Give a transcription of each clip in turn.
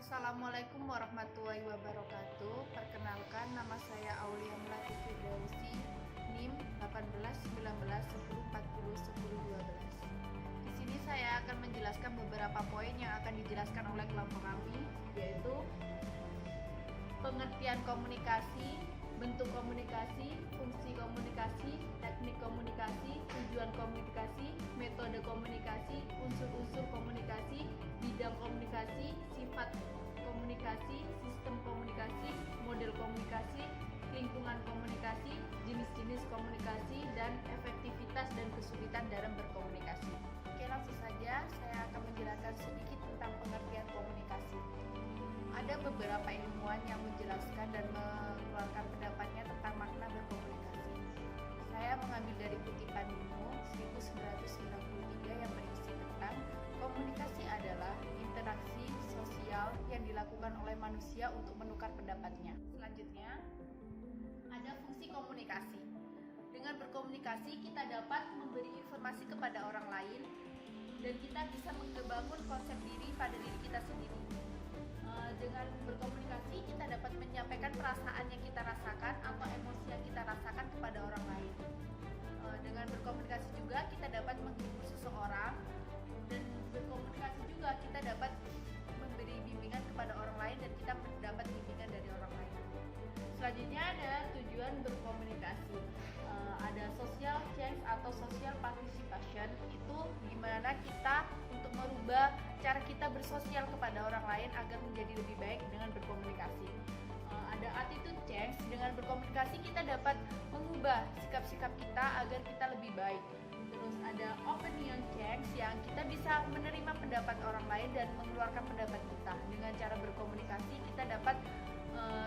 Assalamualaikum warahmatullahi wabarakatuh. Perkenalkan, nama saya Aulia Melati Firdausi, NIM 181910401012. Di sini saya akan menjelaskan beberapa poin yang akan dijelaskan oleh kelompok kami, yaitu pengertian komunikasi, bentuk komunikasi, fungsi komunikasi, teknik komunikasi, tujuan komunikasi, metode komunikasi, unsur-unsur komunikasi, bidang komunikasi, sifat komunikasi, sistem komunikasi, model komunikasi, lingkungan komunikasi, jenis-jenis komunikasi, dan efektivitas dan kesulitan dalam berkomunikasi. Oke, langsung saja saya akan menjelaskan sedikit tentang pengertian komunikasi. Ada beberapa ilmuwan yang menjelaskan dan mengeluarkan pendapatnya tentang makna berkomunikasi. Saya mengambil dari kutipan Nino 1993 yang berisi tentang komunikasi adalah interaksi sosial yang dilakukan oleh manusia untuk menukar pendapatnya. Selanjutnya, ada fungsi komunikasi. Dengan berkomunikasi, kita dapat memberi informasi kepada orang lain dan kita bisa membangun konsep diri pada diri kita sendiri. Dengan berkomunikasi, kita dapat menyampaikan perasaan yang kita rasakan atau emosi yang kita rasakan kepada orang lain. Dengan berkomunikasi juga kita dapat menghibur seseorang, dan berkomunikasi juga kita dapat memberi bimbingan kepada orang lain dan kita mendapat bimbingan dari orang lain. Selanjutnya ada tujuan berkomunikasi. Ada social change atau social participation, itu dimana kita untuk merubah cara kita bersosial kepada orang lain agar menjadi lebih baik dengan berkomunikasi. Ada attitude change, dengan berkomunikasi kita dapat mengubah sikap-sikap kita agar kita lebih baik. Terus ada opinion change, yang kita bisa menerima pendapat orang lain dan mengeluarkan pendapat kita. Dengan cara berkomunikasi kita dapat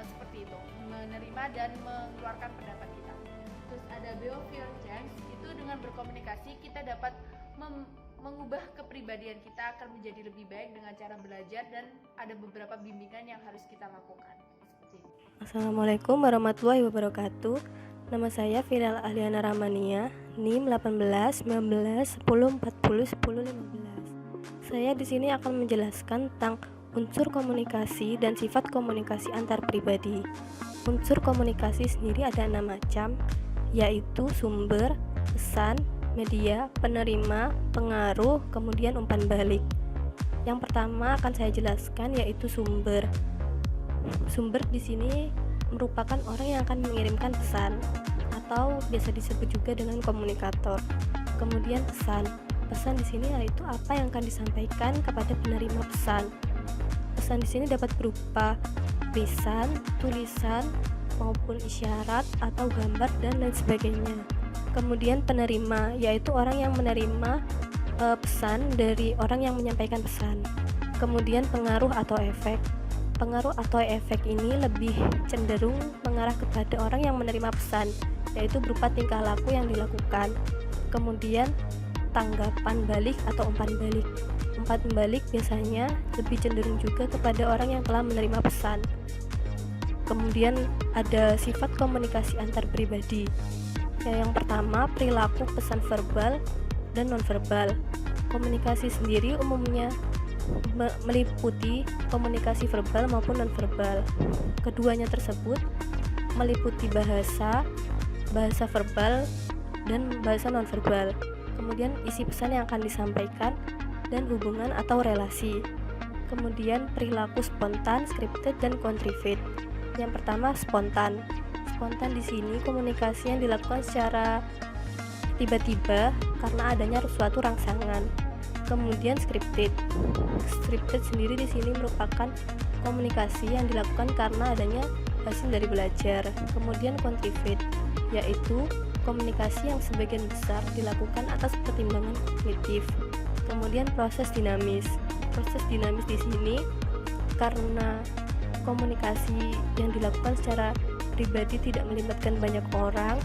seperti itu, menerima dan mengeluarkan pendapat kita. Terus ada behavior change, itu dengan berkomunikasi kita dapat mengubah kepribadian kita akan menjadi lebih baik dengan cara belajar, dan ada beberapa bimbingan yang harus kita lakukan. Seperti itu. Assalamualaikum warahmatullahi wabarakatuh. Nama saya Firal Ahliana Ramania, NIM 181910401015. Saya di sini akan menjelaskan tentang unsur komunikasi dan sifat komunikasi antar pribadi. Unsur komunikasi sendiri ada 6 macam, yaitu sumber, pesan, media, penerima, pengaruh, kemudian umpan balik. Yang pertama akan saya jelaskan yaitu sumber. Sumber di sini merupakan orang yang akan mengirimkan pesan atau biasa disebut juga dengan komunikator. Kemudian pesan. Pesan di sini yaitu apa yang akan disampaikan kepada penerima pesan. Pesan di sini dapat berupa lisan, tulisan, maupun isyarat atau gambar dan lain sebagainya. Kemudian penerima, yaitu orang yang menerima pesan dari orang yang menyampaikan pesan. Kemudian pengaruh atau efek. Pengaruh atau efek ini lebih cenderung mengarah kepada orang yang menerima pesan, yaitu berupa tingkah laku yang dilakukan. Kemudian tanggapan balik atau umpan balik. Umpan balik biasanya lebih cenderung juga kepada orang yang telah menerima pesan. Kemudian ada sifat komunikasi antar pribadi. Yang pertama, perilaku pesan verbal dan nonverbal. Komunikasi sendiri umumnya meliputi komunikasi verbal maupun nonverbal. Keduanya tersebut meliputi bahasa verbal dan bahasa nonverbal. Kemudian isi pesan yang akan disampaikan dan hubungan atau relasi. Kemudian perilaku spontan, scripted, dan contrived. Yang pertama, spontan. Spontan di sini komunikasi yang dilakukan secara tiba-tiba karena adanya suatu rangsangan. Kemudian scripted. Scripted sendiri di sini merupakan komunikasi yang dilakukan karena adanya hasil dari belajar. Kemudian contrived, yaitu komunikasi yang sebagian besar dilakukan atas pertimbangan kognitif. Kemudian proses dinamis. Proses dinamis di sini karena komunikasi yang dilakukan secara pribadi tidak melibatkan banyak orang,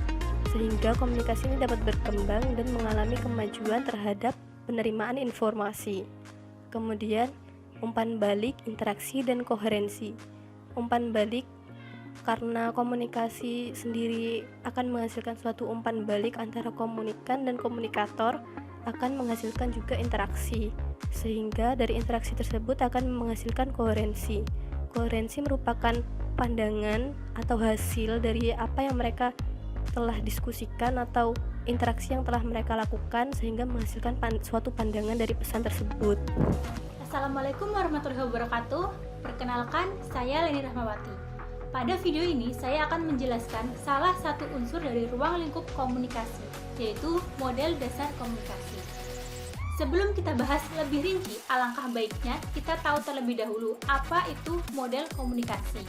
sehingga komunikasi ini dapat berkembang dan mengalami kemajuan terhadap penerimaan informasi. Kemudian umpan balik, interaksi, dan koherensi. Umpan balik karena komunikasi sendiri akan menghasilkan suatu umpan balik antara komunikan dan komunikator, akan menghasilkan juga interaksi. sehingga dari interaksi tersebut akan menghasilkan koherensi. Koherensi merupakan pandangan atau hasil dari apa yang mereka telah diskusikan atau interaksi yang telah mereka lakukan sehingga menghasilkan suatu pandangan dari pesan tersebut. Assalamualaikum warahmatullahi wabarakatuh. Perkenalkan, saya Leni Rahmawati. Pada video ini saya akan menjelaskan salah satu unsur dari ruang lingkup komunikasi, yaitu model dasar komunikasi. Sebelum kita bahas lebih rinci, alangkah baiknya kita tahu terlebih dahulu apa itu model komunikasi.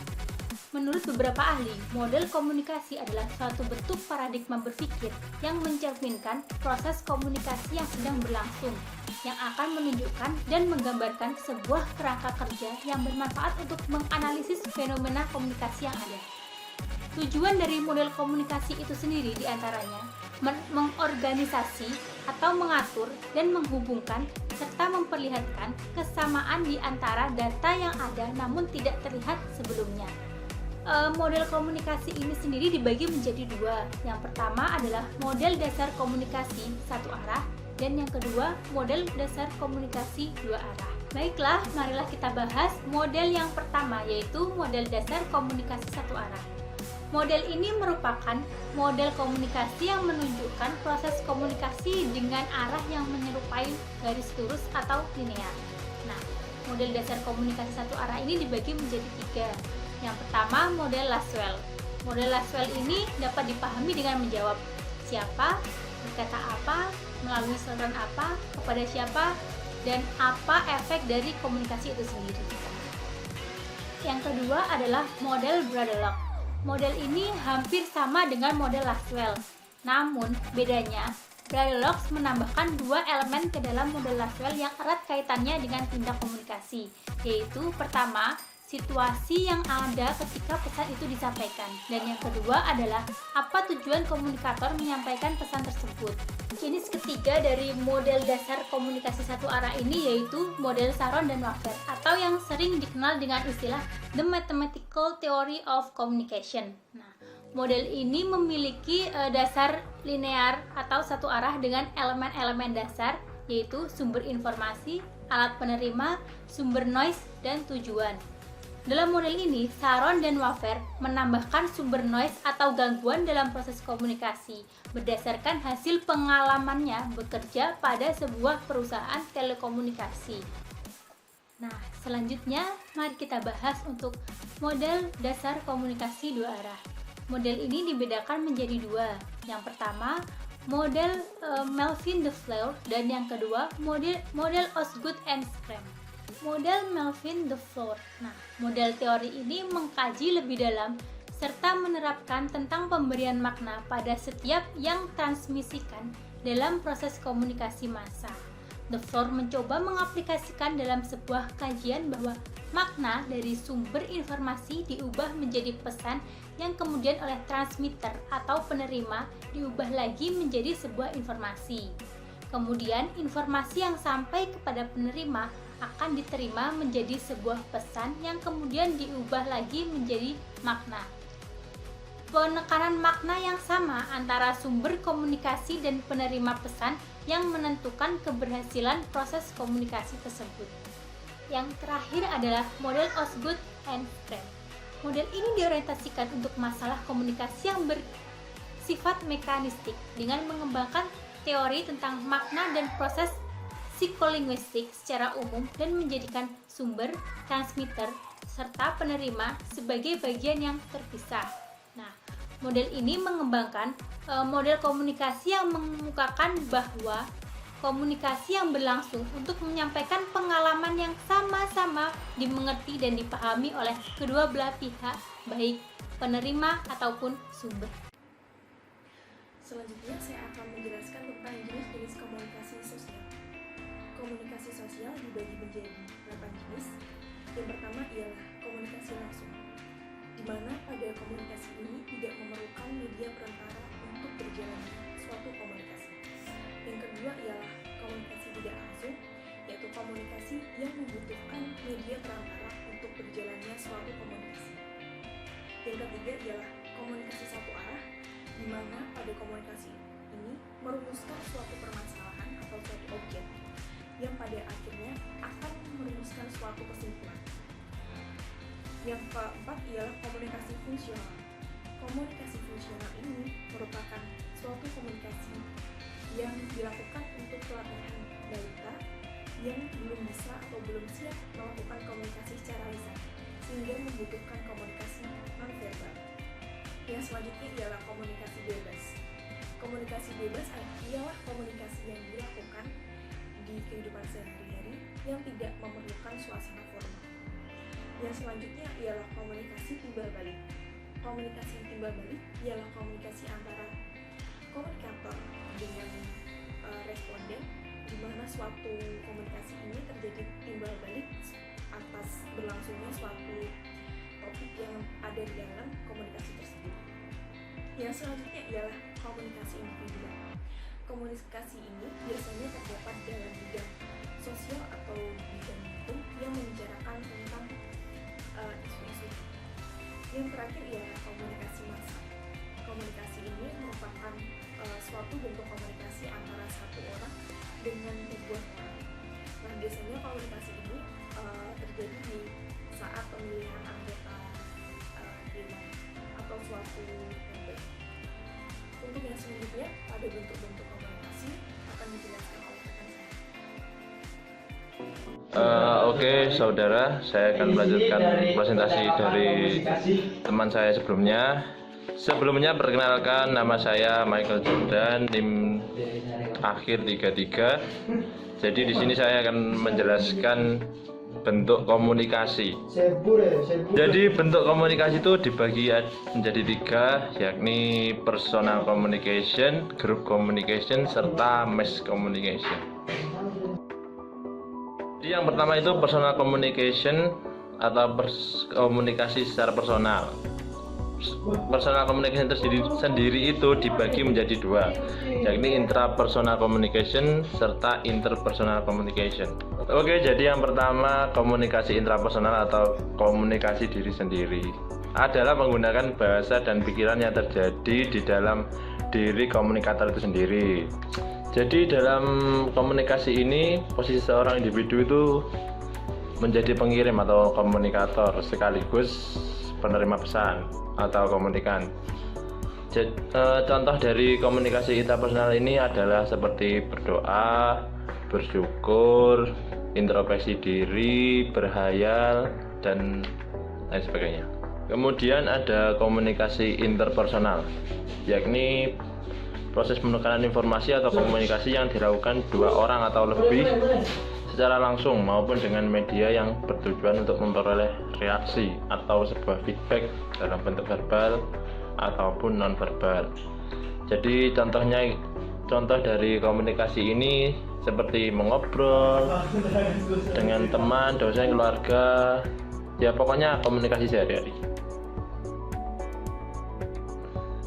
Menurut beberapa ahli, model komunikasi adalah suatu bentuk paradigma berpikir yang mencerminkan proses komunikasi yang sedang berlangsung, yang akan menunjukkan dan menggambarkan sebuah kerangka kerja yang bermanfaat untuk menganalisis fenomena komunikasi yang ada. Tujuan dari model komunikasi itu sendiri diantaranya mengorganisasi atau mengatur dan menghubungkan serta memperlihatkan kesamaan di antara data yang ada namun tidak terlihat sebelumnya. Model komunikasi ini sendiri dibagi menjadi dua. Yang pertama adalah model dasar komunikasi satu arah dan yang kedua model dasar komunikasi dua arah. Baiklah, marilah kita bahas model yang pertama, yaitu model dasar komunikasi satu arah. Model ini merupakan model komunikasi yang menunjukkan proses komunikasi dengan arah yang menyerupai garis lurus atau linear. Nah, model dasar komunikasi satu arah ini dibagi menjadi tiga. Yang pertama, model Lasswell. Model Lasswell ini dapat dipahami dengan menjawab siapa, berkata apa, melalui saluran apa, kepada siapa, dan apa efek dari komunikasi itu sendiri. Yang kedua adalah model Bradlock. Model ini hampir sama dengan model Lasswell. Namun, bedanya, Bradlock menambahkan dua elemen ke dalam model Lasswell yang erat kaitannya dengan tindak komunikasi, yaitu pertama, situasi yang ada ketika pesan itu disampaikan, dan yang kedua adalah apa tujuan komunikator menyampaikan pesan tersebut. Jenis ketiga dari model dasar komunikasi satu arah ini yaitu model Saron dan Waffer, atau yang sering dikenal dengan istilah The Mathematical Theory of Communication. Nah, model ini memiliki dasar linear atau satu arah dengan elemen-elemen dasar, yaitu sumber informasi, alat penerima, sumber noise, dan tujuan. Dalam model ini, Saron dan Waffer menambahkan sumber noise atau gangguan dalam proses komunikasi berdasarkan hasil pengalamannya bekerja pada sebuah perusahaan telekomunikasi. Nah, selanjutnya mari kita bahas untuk model dasar komunikasi dua arah. Model ini dibedakan menjadi dua. Yang pertama, model Melvin-Dufleur, dan yang kedua, model Osgood and Scram. Model Melvin-Dufleur. Nah, model teori ini mengkaji lebih dalam serta menerapkan tentang pemberian makna pada setiap yang transmisikan dalam proses komunikasi massa. Dufleur mencoba mengaplikasikan dalam sebuah kajian bahwa makna dari sumber informasi diubah menjadi pesan yang kemudian oleh transmitter atau penerima diubah lagi menjadi sebuah informasi. Kemudian informasi yang sampai kepada penerima akan diterima menjadi sebuah pesan yang kemudian diubah lagi menjadi makna. Penekanan makna yang sama antara sumber komunikasi dan penerima pesan yang menentukan keberhasilan proses komunikasi tersebut. Yang terakhir adalah model Osgood and Scram. Model ini diorientasikan untuk masalah komunikasi yang bersifat mekanistik dengan mengembangkan teori tentang makna dan proses psikolinguistik secara umum dan menjadikan sumber, transmitter, serta penerima sebagai bagian yang terpisah. Nah, model ini mengembangkan model komunikasi yang mengemukakan bahwa komunikasi yang berlangsung untuk menyampaikan pengalaman yang sama-sama dimengerti dan dipahami oleh kedua belah pihak, baik penerima ataupun sumber. Selanjutnya saya akan menjelaskan tentang jenis-jenis komunikasi sosial. Komunikasi sosial dibagi menjadi 8 jenis. Yang pertama ialah komunikasi langsung, di mana pada komunikasi ini tidak memerlukan media perantara untuk berjalannya suatu komunikasi. Yang kedua ialah komunikasi tidak langsung, yaitu komunikasi yang membutuhkan media perantara untuk berjalannya suatu komunikasi. Yang ketiga ialah komunikasi satu arah, di mana pada komunikasi ini merumuskan suatu permasalahan atau suatu objek. yang pada akhirnya akan merumuskan suatu kesimpulan. Yang keempat ialah komunikasi fungsional. Komunikasi fungsional ini merupakan suatu komunikasi yang dilakukan untuk pelatihan balita yang belum bisa atau belum siap melakukan komunikasi secara lisan, sehingga membutuhkan komunikasi nonverbal. Yang selanjutnya ialah komunikasi bebas. Komunikasi bebas ialah komunikasi yang dilakukan di kehidupan sehari-hari yang tidak memerlukan suasana formal. Yang selanjutnya ialah komunikasi timbal balik. Komunikasi timbal balik ialah komunikasi antara komunikator dengan responden, di mana suatu komunikasi ini terjadi timbal balik atas berlangsungnya suatu topik yang ada di dalam komunikasi tersebut. Yang selanjutnya ialah komunikasi individual. Komunikasi ini biasanya terdapat dalam bidang sosial atau bidang hukum yang membicarakan tentang isu-isu. Yang terakhir ialah komunikasi massa. Komunikasi ini merupakan suatu bentuk komunikasi antara satu orang dengan ribuan orang. Nah, biasanya komunikasi ini terjadi di saat pemilihan anggota dewan atau suatu RT. Untuk yang selanjutnya, pada bentuk-bentuk komunikasi akan dijelaskan oleh rekan saya. Oke, saudara, saya akan melanjutkan presentasi dari teman saya sebelumnya. Sebelumnya perkenalkan, nama saya Michael Jordan, NIM akhir 33. Jadi di sini saya akan menjelaskan bentuk komunikasi. Jadi bentuk komunikasi itu dibagi menjadi 3, yakni personal communication, group communication, serta mass communication. Jadi yang pertama itu personal communication atau komunikasi secara personal. Personal communication sendiri itu dibagi menjadi 2, yakni intrapersonal communication serta interpersonal communication. Oke, jadi yang pertama komunikasi intrapersonal atau komunikasi diri sendiri adalah menggunakan bahasa dan pikiran yang terjadi di dalam diri komunikator itu sendiri. Jadi dalam komunikasi ini posisi seorang individu itu menjadi pengirim atau komunikator sekaligus penerima pesan atau komunikan. Contoh dari komunikasi intrapersonal ini adalah seperti berdoa, bersyukur, introspeksi diri, berhayal, dan lain sebagainya. Kemudian ada komunikasi interpersonal, yakni proses penekanan informasi atau komunikasi yang dilakukan 2 orang atau lebih secara langsung maupun dengan media yang bertujuan untuk memperoleh reaksi atau sebuah feedback dalam bentuk verbal ataupun non-verbal. Jadi contoh dari komunikasi ini seperti mengobrol dengan teman, dosen, keluarga, ya pokoknya komunikasi sehari-hari.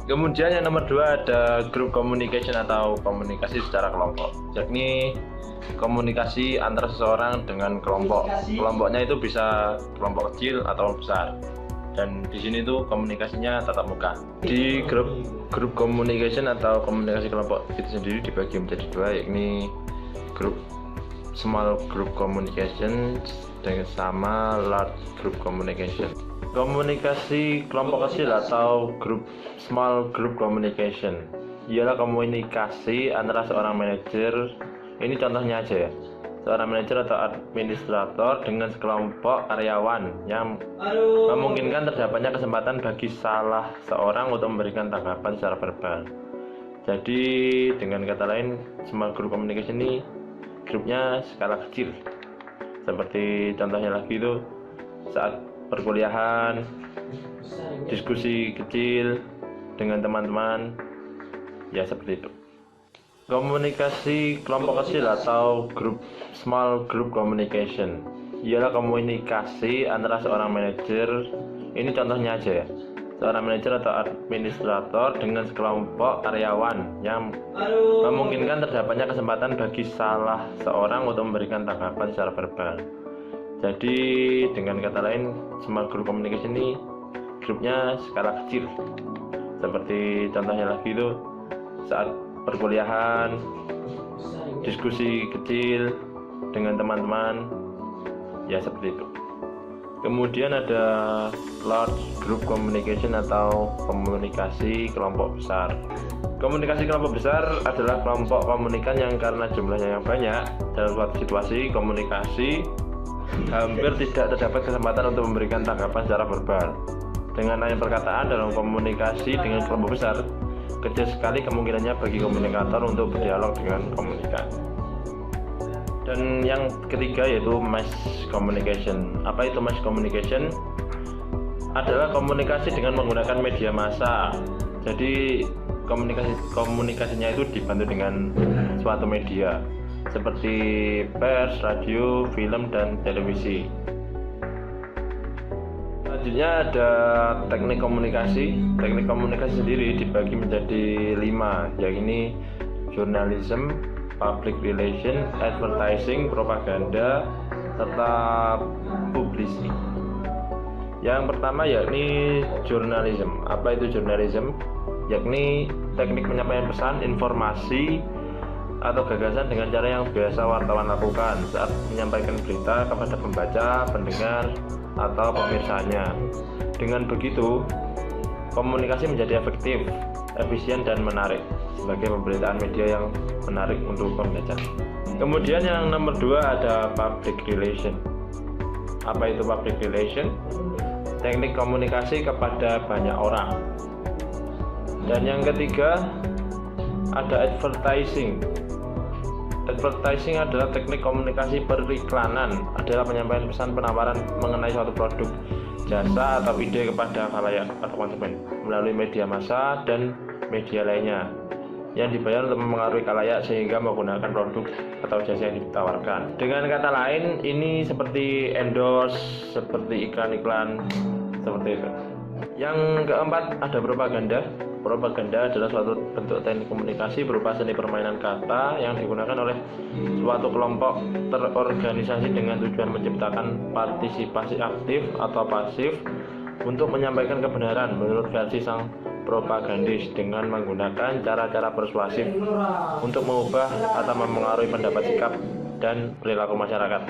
Kemudian yang nomor 2 ada group communication atau komunikasi secara kelompok, yakni komunikasi antara seseorang dengan kelompok. Kelompoknya itu bisa kelompok kecil atau besar. Dan di sini tuh komunikasinya tatap muka. Di group communication atau komunikasi kelompok itu sendiri dibagi menjadi 2, yakni small group communication dengan sama large group communication. Komunikasi kelompok kecil atau small group communication ialah komunikasi antara seorang manajer. Ini contohnya aja ya, seorang manajer atau administrator dengan sekelompok karyawan yang memungkinkan terdapatnya kesempatan bagi salah seorang untuk memberikan tanggapan secara verbal. Jadi dengan kata lain, small group communication ini grupnya skala kecil. Seperti contohnya lagi itu saat perkuliahan, diskusi kecil dengan teman-teman, ya seperti itu. Komunikasi kelompok kecil atau small group communication ialah komunikasi antara seorang manajer. Ini contohnya aja ya, seorang manajer atau administrator dengan sekelompok karyawan yang memungkinkan terdapatnya kesempatan bagi salah seorang untuk memberikan tanggapan secara verbal. Jadi dengan kata lain, small group communication ini grupnya skala kecil. Seperti contohnya lagi itu saat perkuliahan, diskusi kecil dengan teman-teman, ya seperti itu. Kemudian ada large group communication atau komunikasi kelompok besar. Komunikasi kelompok besar adalah kelompok komunikan yang karena jumlahnya yang banyak dalam suatu situasi komunikasi hampir tidak terdapat kesempatan untuk memberikan tanggapan secara verbal. Dengan hanya perkataan dalam komunikasi dengan kelompok besar, kecil sekali kemungkinannya bagi komunikator untuk berdialog dengan komunikan. Dan yang ketiga yaitu mass communication. Apa itu mass communication? Adalah komunikasi dengan menggunakan media massa. Jadi komunikasinya itu dibantu dengan suatu media seperti pers, radio, film, dan televisi. Selanjutnya ada teknik komunikasi. Teknik komunikasi sendiri dibagi menjadi 5, yakni journalism, public relation, advertising, propaganda, serta publicity. Yang pertama yakni journalism. Apa itu journalism? Yakni teknik penyampaian pesan, informasi, atau gagasan dengan cara yang biasa wartawan lakukan saat menyampaikan berita kepada pembaca, pendengar, atau pemirsanya. Dengan begitu, komunikasi menjadi efektif, efisien, dan menarik sebagai pemberitaan media yang menarik untuk pembaca. Kemudian yang nomor 2 ada public relation. Apa itu public relation? Teknik komunikasi kepada banyak orang. Dan yang ketiga ada advertising. Advertising adalah teknik komunikasi periklanan, adalah penyampaian pesan penawaran mengenai suatu produk, jasa, atau ide kepada khalayak atau konsumen melalui media massa dan media lainnya yang dibayar untuk mempengaruhi khalayak sehingga menggunakan produk atau jasa yang ditawarkan. Dengan kata lain, ini seperti endorse, seperti iklan-iklan, seperti itu. Yang keempat ada propaganda. Propaganda adalah suatu bentuk teknik komunikasi berupa seni permainan kata yang digunakan oleh suatu kelompok terorganisasi dengan tujuan menciptakan partisipasi aktif atau pasif untuk menyampaikan kebenaran menurut versi sang propagandis dengan menggunakan cara-cara persuasif untuk mengubah atau mempengaruhi pendapat, sikap, dan perilaku masyarakat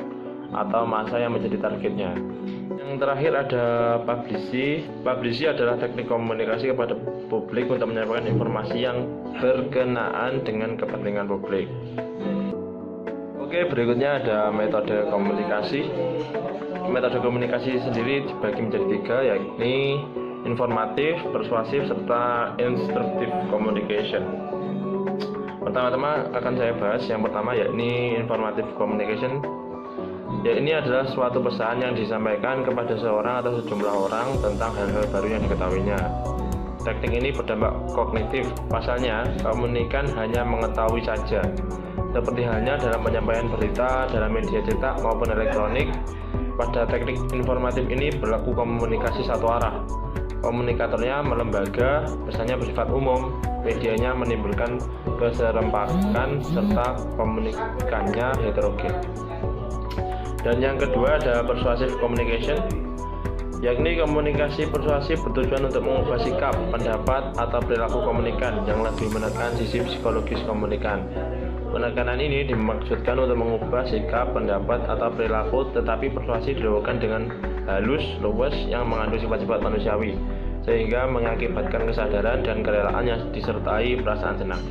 atau massa yang menjadi targetnya. Yang terakhir ada publicity. Publicity adalah teknik komunikasi kepada publik untuk menyampaikan informasi yang berkenaan dengan kepentingan publik. Oke, berikutnya ada metode komunikasi. Metode komunikasi sendiri dibagi menjadi 3, yakni informatif, persuasif, serta instructive communication. Pertama-tama akan saya bahas yang pertama, yakni informative communication. Ya, ini adalah suatu pesan yang disampaikan kepada seorang atau sejumlah orang tentang hal-hal baru yang diketahuinya. Teknik ini berdampak kognitif. Pasalnya, komunikan hanya mengetahui saja. Seperti halnya dalam penyampaian berita dalam media cetak maupun elektronik. Pada teknik informatif ini berlaku komunikasi satu arah. Komunikatornya melembaga, pesannya bersifat umum, medianya menimbulkan keserempakan, serta komunikannya heterogen. Dan yang kedua ada persuasive communication, yakni komunikasi persuasif bertujuan untuk mengubah sikap, pendapat, atau perilaku komunikan yang lebih menekan sisi psikologis komunikan. Penekanan ini dimaksudkan untuk mengubah sikap, pendapat, atau perilaku, tetapi persuasi dilakukan dengan halus, luwes, yang mengandung sifat-sifat manusiawi, sehingga mengakibatkan kesadaran dan kerelaan yang disertai perasaan senang.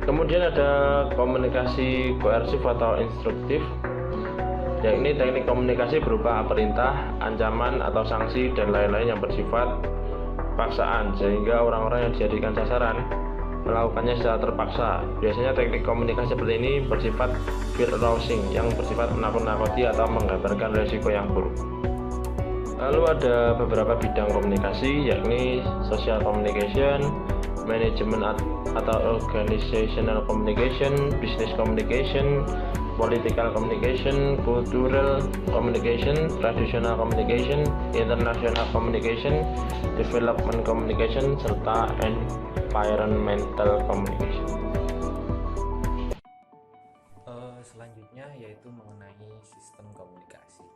Kemudian ada komunikasi koersif atau instruktif, yakni teknik komunikasi berupa perintah, ancaman, atau sanksi, dan lain-lain yang bersifat paksaan, sehingga orang-orang yang dijadikan sasaran melakukannya secara terpaksa. Biasanya teknik komunikasi seperti ini bersifat fear arousing, yang bersifat menakut-nakuti atau menggambarkan risiko yang buruk. Lalu ada beberapa bidang komunikasi, yakni social communication, management atau organizational communication, business communication, political communication, cultural communication, traditional communication, international communication, development communication, serta environmental communication. Selanjutnya yaitu mengenai sistem komunikasi.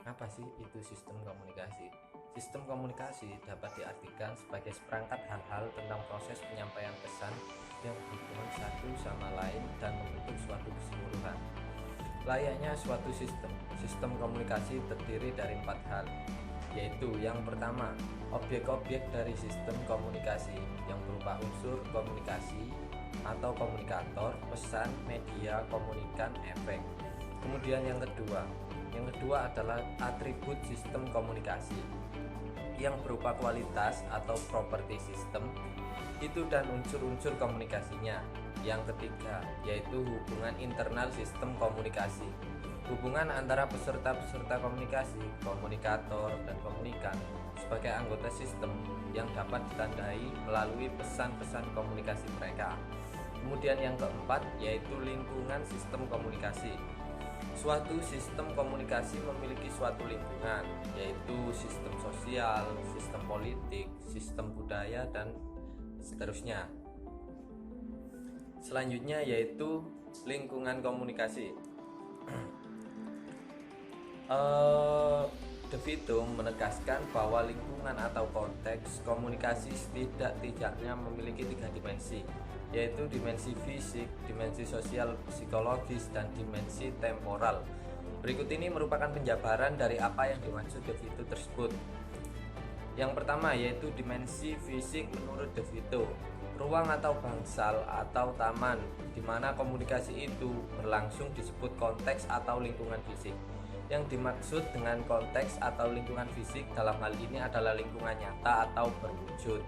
Apa sih itu sistem komunikasi? Sistem komunikasi dapat diartikan sebagai seperangkat hal-hal tentang proses penyampaian pesan yang berhubungan satu sama lain dan membentuk suatu keseluruhan. Layaknya suatu sistem komunikasi terdiri dari 4 hal, yaitu yang pertama, objek-objek dari sistem komunikasi yang berupa unsur komunikasi atau komunikator, pesan, media, komunikan, efek. Kemudian yang kedua adalah atribut sistem komunikasi yang berupa kualitas atau properti sistem itu dan unsur-unsur komunikasinya. Yang ketiga yaitu hubungan internal sistem komunikasi, hubungan antara peserta-peserta komunikasi, komunikator, dan komunikan sebagai anggota sistem yang dapat ditandai melalui pesan-pesan komunikasi mereka. Kemudian yang keempat yaitu lingkungan sistem komunikasi. Suatu sistem komunikasi memiliki suatu lingkungan, yaitu sistem sosial, sistem politik, sistem budaya, dan seterusnya. Selanjutnya yaitu lingkungan komunikasi. De Vito menegaskan bahwa lingkungan atau konteks komunikasi tidak-tidaknya memiliki 3 dimensi, yaitu dimensi fisik, dimensi sosial psikologis, dan dimensi temporal. Berikut ini merupakan penjabaran dari apa yang dimaksud De Vito tersebut. Yang pertama yaitu dimensi fisik menurut De Vito, ruang atau bangsal atau taman di mana komunikasi itu berlangsung disebut konteks atau lingkungan fisik. Yang dimaksud dengan konteks atau lingkungan fisik dalam hal ini adalah lingkungan nyata atau berwujud.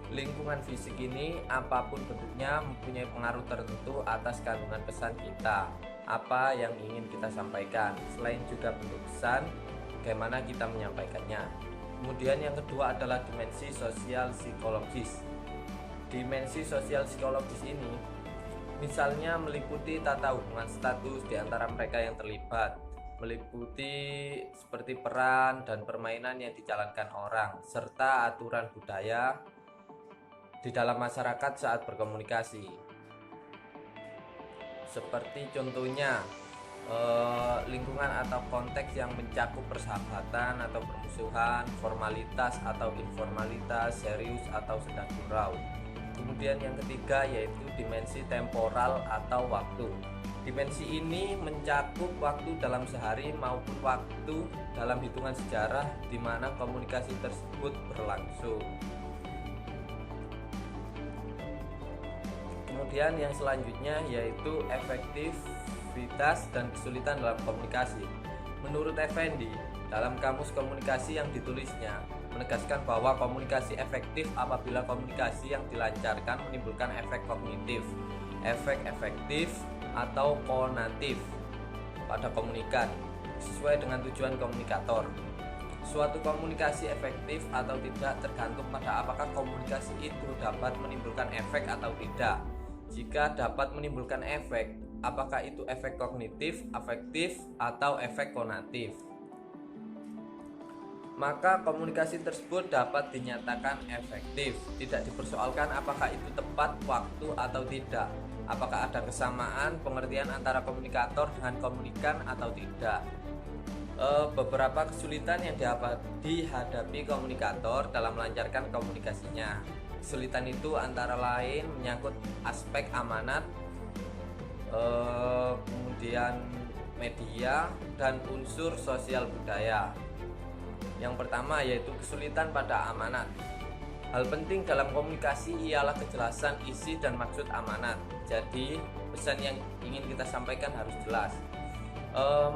Lingkungan fisik ini apapun bentuknya mempunyai pengaruh tertentu atas kandungan pesan kita, apa yang ingin kita sampaikan. Selain juga bentuk pesan, bagaimana kita menyampaikannya. Kemudian yang kedua adalah dimensi sosial psikologis. Dimensi sosial psikologis ini misalnya meliputi tata hubungan status di antara mereka yang terlibat, meliputi seperti peran dan permainan yang dijalankan orang, serta aturan budaya di dalam masyarakat saat berkomunikasi. Seperti contohnya lingkungan atau konteks yang mencakup persahabatan atau permusuhan, formalitas atau informalitas, serius atau sedang gurau. Kemudian yang ketiga yaitu dimensi temporal atau waktu. Dimensi ini mencakup waktu dalam sehari maupun waktu dalam hitungan sejarah di mana komunikasi tersebut berlangsung. Kemudian yang selanjutnya yaitu efektivitas dan kesulitan dalam komunikasi. Menurut Effendi, dalam kamus komunikasi yang ditulisnya menegaskan bahwa komunikasi efektif apabila komunikasi yang dilancarkan menimbulkan efek kognitif, efek efektif atau konatif pada komunikan sesuai dengan tujuan komunikator. Suatu komunikasi efektif atau tidak tergantung pada apakah komunikasi itu dapat menimbulkan efek atau tidak. Jika dapat menimbulkan efek, apakah itu efek kognitif, afektif, atau efek konatif, maka komunikasi tersebut dapat dinyatakan efektif. Tidak dipersoalkan apakah itu tepat waktu atau tidak, apakah ada kesamaan pengertian antara komunikator dengan komunikan atau tidak. Beberapa kesulitan yang dihadapi komunikator dalam melancarkan komunikasinya. Kesulitan itu antara lain menyangkut aspek amanat, kemudian media, dan unsur sosial budaya. Yang pertama yaitu kesulitan pada amanat. Hal penting dalam komunikasi ialah kejelasan isi dan maksud amanat. Jadi pesan yang ingin kita sampaikan harus jelas.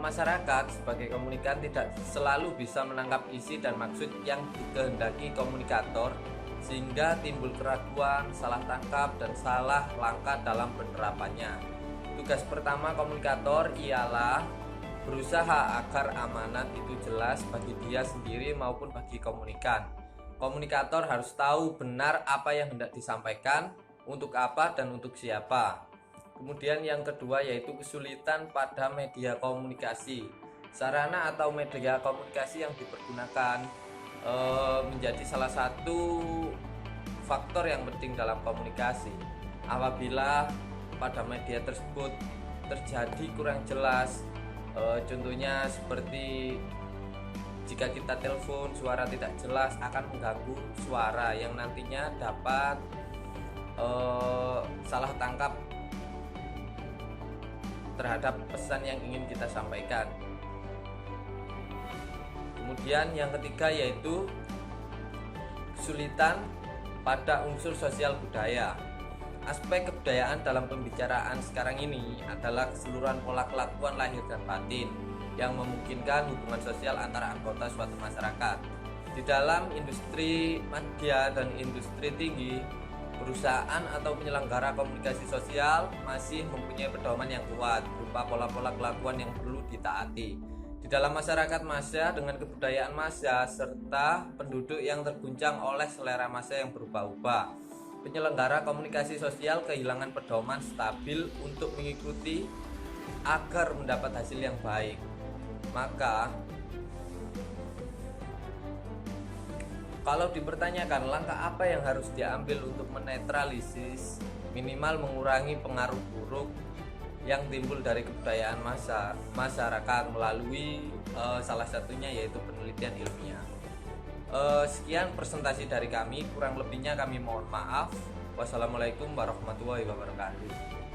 Masyarakat sebagai komunikan tidak selalu bisa menangkap isi dan maksud yang dikehendaki komunikator, sehingga timbul keraguan, salah tangkap, dan salah langkah dalam penerapannya. Tugas pertama komunikator ialah berusaha agar amanat itu jelas bagi dia sendiri maupun bagi komunikan. Komunikator harus tahu benar apa yang hendak disampaikan, untuk apa dan untuk siapa. Kemudian yang kedua yaitu kesulitan pada media komunikasi. Sarana atau media komunikasi yang dipergunakan menjadi salah satu faktor yang penting dalam komunikasi. Apabila pada media tersebut terjadi kurang jelas, contohnya seperti jika kita telepon suara tidak jelas akan mengganggu suara yang nantinya dapat salah tangkap terhadap pesan yang ingin kita sampaikan. Kemudian yang ketiga yaitu kesulitan pada unsur sosial budaya. Aspek kebudayaan dalam pembicaraan sekarang ini adalah keseluruhan pola kelakuan lahir dan batin yang memungkinkan hubungan sosial antara anggota suatu masyarakat. Di dalam industri media dan industri tinggi, perusahaan atau penyelenggara komunikasi sosial masih mempunyai pedoman yang kuat berupa pola-pola kelakuan yang perlu ditaati. Di dalam masyarakat massa dengan kebudayaan massa serta penduduk yang terguncang oleh selera massa yang berubah-ubah, penyelenggara komunikasi sosial kehilangan pedoman stabil untuk mengikuti agar mendapat hasil yang baik. Maka kalau dipertanyakan langkah apa yang harus diambil untuk menetralisis, minimal mengurangi pengaruh buruk yang timbul dari kebudayaan masyarakat melalui salah satunya yaitu penelitian ilmiah. Sekian presentasi dari kami, kurang lebihnya kami mohon maaf. Wassalamualaikum warahmatullahi wabarakatuh.